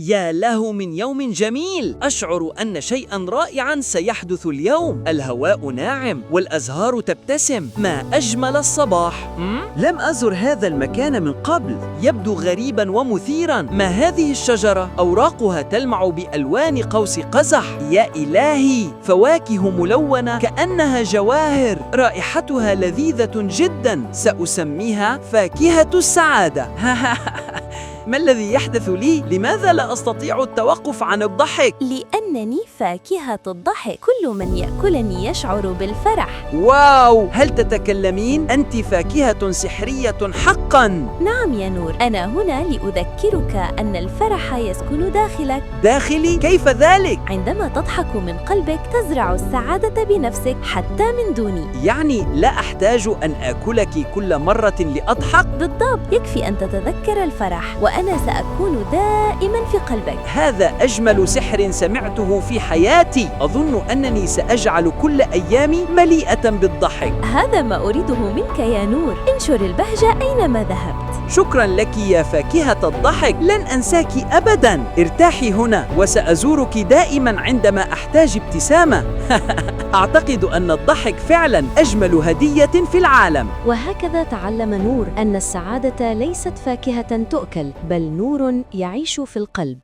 يا له من يوم جميل! أشعر أن شيئاً رائعاً سيحدث اليوم. الهواء ناعم والأزهار تبتسم. ما أجمل الصباح! لم أزر هذا المكان من قبل. يبدو غريباً ومثيراً. ما هذه الشجرة؟ أوراقها تلمع بألوان قوس قزح. يا إلهي! فواكه ملونة كأنها جواهر. رائحتها لذيذة جداً. سأسميها فاكهة السعادة. ما الذي يحدث لي؟ لماذا لا أستطيع التوقف عن الضحك؟ لأنني فاكهة الضحك. كل من يأكلني يشعر بالفرح. واو! هل تتكلمين؟ أنت فاكهة سحرية حقاً. نعم يا نور، أنا هنا لأذكرك أن الفرح يسكن داخلك. داخلي؟ كيف ذلك؟ عندما تضحك من قلبك تزرع السعادة بنفسك حتى من دوني. يعني لا أحتاج أن آكلك كل مرة لأضحك؟ بالضبط، يكفي أن تتذكر الفرح وأنا سأكون دائما في قلبك. هذا أجمل سحر سمعته في حياتي. أظن أنني سأجعل كل أيامي مليئة بالضحك. هذا ما أريده منك يا نور. انشر البهجة أينما ذهبت. شكراً لك يا فاكهة الضحك. لن أنساك أبداً. ارتاحي هنا وسأزورك دائماً عندما أحتاج ابتسامة. أعتقد أن الضحك فعلاً أجمل هدية في العالم. وهكذا تعلم نور أن السعادة ليست فاكهة تؤكل، بل نور يعيش في القلب.